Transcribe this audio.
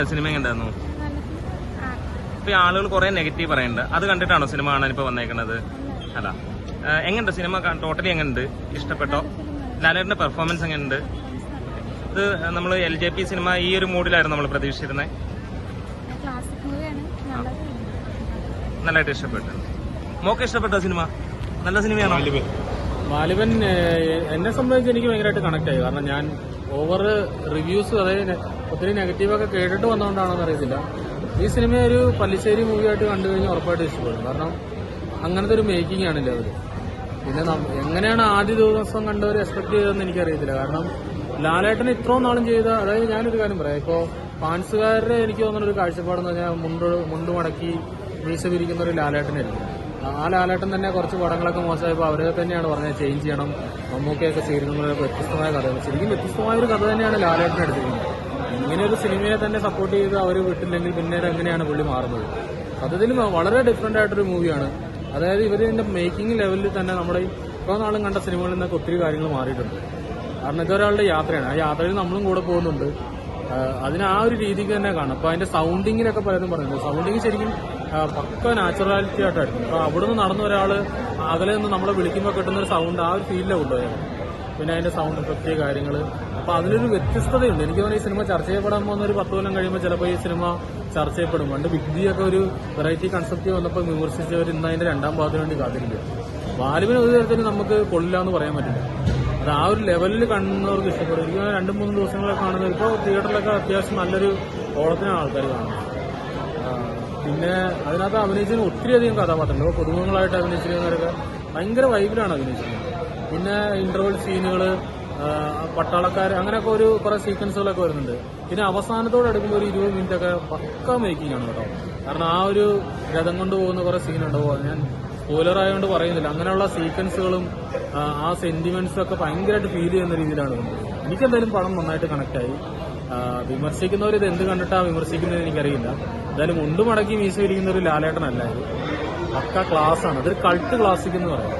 Cinema എങ്ങനെയായിരുന്നു? ഇപ്പൊ ആളുകൾ കുറെ നെഗറ്റീവ് പറയുന്നുണ്ട്. അത് കണ്ടിട്ടാണോ സിനിമ കാണാൻ ഇപ്പൊ വന്നേക്കുന്നത്? അല്ല, എങ്ങനെയുണ്ട് സിനിമ? ടോട്ടലി എങ്ങനെയുണ്ട്? ഇഷ്ടപ്പെട്ടോ? ലാലേട്ടന്റെ പെർഫോമൻസ് എങ്ങനെയുണ്ട്? ഇത് നമ്മൾ LJP സിനിമ ഈ ഒരു മൂഡിലായിരുന്നു നമ്മൾ പ്രതീക്ഷിച്ചിരുന്നത്. നല്ലതായിട്ട് ഇഷ്ടപ്പെട്ടു. മോക്ക് ഇഷ്ടപ്പെട്ടോ സിനിമ? നല്ല സിനിമയാണോ? വാലിബൻ എന്നെ സംബന്ധിച്ച് എനിക്ക് ഭയങ്കരമായിട്ട് കണക്ട് ആയി. കാരണം ഞാൻ ഓവർ റിവ്യൂസ് അതായത് ഒത്തിരി നെഗറ്റീവൊക്കെ കേട്ടിട്ട് വന്നുകൊണ്ടാണോന്ന് അറിയത്തില്ല. ഈ സിനിമ ഒരു പല്ലിശ്ശേരി മൂവിയായിട്ട് കണ്ടു കഴിഞ്ഞാൽ ഉറപ്പായിട്ട് ഇഷ്ടപ്പെടും. കാരണം അങ്ങനത്തെ ഒരു മേക്കിംഗ് ആണല്ലോ അവര്. പിന്നെ എങ്ങനെയാണ് ആദ്യ ദിവസം കണ്ടവർ എക്സ്പെക്ട് ചെയ്തതെന്ന് എനിക്കറിയത്തില്ല. കാരണം ലാലേട്ടൻ ഇത്രയും നാളും ചെയ്ത, അതായത് ഞാനൊരു കാര്യം പറയാം, ഇപ്പോൾ ഫാൻസുകാരുടെ എനിക്ക് തോന്നുന്ന ഒരു കാഴ്ചപ്പാടെന്ന് പറഞ്ഞാൽ മുണ്ട് മടക്കി മീശ വിരിക്കുന്ന ഒരു ലാലേട്ടനായിരിക്കും. ആ ലാലേട്ടൻ തന്നെ കുറച്ച് പടങ്ങളൊക്കെ മോശമായപ്പോൾ അവരെ തന്നെയാണ് പറഞ്ഞത് ചേഞ്ച് ചെയ്യണം, മമ്മൂക്കയൊക്കെ ചേരുന്നതൊക്കെ വ്യത്യസ്തമായ കഥകൾ. ശരിക്കും വ്യത്യസ്തമായ ഒരു കഥ തന്നെയാണ് ലാലേട്ടൻ എടുത്തിരിക്കുന്നത്. ഇങ്ങനെ ഒരു സിനിമയെ തന്നെ സപ്പോർട്ട് ചെയ്ത് അവർ വിട്ടില്ലെങ്കിൽ പിന്നീട് എങ്ങനെയാണ് പുള്ളി മാറുന്നത്? സത്യത്തിൽ വളരെ ഡിഫറെന്റ് ആയിട്ടൊരു മൂവിയാണ്. അതായത് ഇവരിന്റെ മേക്കിംഗ് ലെവലിൽ തന്നെ നമ്മുടെ ഇപ്പോൾ നാളും കണ്ട സിനിമകളിൽ നിന്നൊക്കെ ഒത്തിരി കാര്യങ്ങൾ മാറിയിട്ടുണ്ട്. കാരണം ഇതൊരാളുടെ യാത്രയാണ്. ആ യാത്രയിൽ നമ്മളും കൂടെ പോകുന്നുണ്ട്. അതിന് ആ ഒരു രീതിക്ക് തന്നെ കാണാം. അപ്പൊ അതിന്റെ സൗണ്ടിങ്ങിലൊക്കെ പലതും പറയുന്നത്, സൗണ്ടിങ് ശരിക്കും പക്ക നാച്ചുറാലിറ്റി ആയിട്ടായിരുന്നു. അപ്പൊ അവിടുന്ന് നടന്ന ഒരാള് അകലെ നിന്ന് നമ്മളെ വിളിക്കുമ്പോൾ കിട്ടുന്ന ഒരു സൗണ്ട് ആ ഒരു ഫീലിലാണ് കൊണ്ടുപോയത്. പിന്നെ അതിന്റെ സൗണ്ട് എഫക്റ്റ് കാര്യങ്ങൾ, അപ്പൊ അതിലൊരു വ്യത്യസ്തതയുണ്ട്. എനിക്ക് തോന്നുന്നു ഈ സിനിമ ചർച്ച ചെയ്യപ്പെടാൻ പോകുന്ന ഒരു 10 കൊല്ലം കഴിയുമ്പോൾ ചിലപ്പോൾ ഈ സിനിമ ചർച്ച ചെയ്യപ്പെടും. പണ്ട് ബിഗ് ബി ഒക്കെ ഒരു വെറൈറ്റി കൺസെപ്റ്റ് വന്നപ്പോൾ വിമർശിച്ചവർ ഇന്ന് അതിന്റെ 2ാം ഭാഗത്തിന് വേണ്ടി കാത്തിരിക്കുക. വാലിബിന് ഒരു തരത്തിൽ നമുക്ക് കൊള്ളില്ല എന്ന് പറയാൻ പറ്റില്ല. അത് ആ ഒരു ലെവലിൽ കാണുന്നവർക്ക് ഇഷ്ടപ്പെടും. എനിക്ക് 2-3 ദിവസങ്ങളൊക്കെ കാണുന്നത് ഇപ്പോൾ തിയേറ്ററിലൊക്കെ അത്യാവശ്യം നല്ലൊരു ഓളത്തിനാണ് ആൾക്കാർ കാണുന്നത്. പിന്നെ അതിനകത്ത് അഭിനയിച്ചതിന് ഒത്തിരിയധികം കഥാപാത്രങ്ങൾ, ഇപ്പോൾ പുതുമുഖങ്ങളായിട്ട് അഭിനയിച്ചിരുന്നവരൊക്കെ ഭയങ്കര വൈബിലാണ് അഭിനയിച്ചിരുന്നത്. പിന്നെ ഇന്റർവൽ സീനുകള്, പട്ടാളക്കാർ, അങ്ങനെയൊക്കെ ഒരു കുറെ സീക്വൻസുകളൊക്കെ വരുന്നുണ്ട്. പിന്നെ അവസാനത്തോടെ എടുക്കുമ്പോൾ ഒരു 20 മിനിറ്റ് ഒക്കെ പക്ക മേക്കിംഗ് ആണ് കേട്ടോ. കാരണം ആ ഒരു രഥം കൊണ്ടുപോകുന്ന കുറെ സീനുണ്ടാവും. ഞാൻ സ്പോയിലർ ആയതുകൊണ്ട് പറയുന്നില്ല. അങ്ങനെയുള്ള സീക്വൻസുകളും ആ സെന്റിമെന്റ്സും ഒക്കെ ഭയങ്കരമായിട്ട് ഫീൽ ചെയ്യുന്ന രീതിയിലാണ്. എനിക്കെന്തായാലും പടം നന്നായിട്ട് കണക്റ്റായി. വിമർശിക്കുന്നവർ ഇത് എന്ത് കണ്ടിട്ടാണ് വിമർശിക്കുന്നത് എനിക്കറിയില്ല. എന്തായാലും മുണ്ട് മടക്കി മീശ ഇരിക്കുന്ന ഒരു ലാലേട്ടനല്ല ഇത്. പക്ക ക്ലാസ്സാണ്. അതൊരു കൾട്ട് ക്ലാസിക് എന്ന് പറയാം.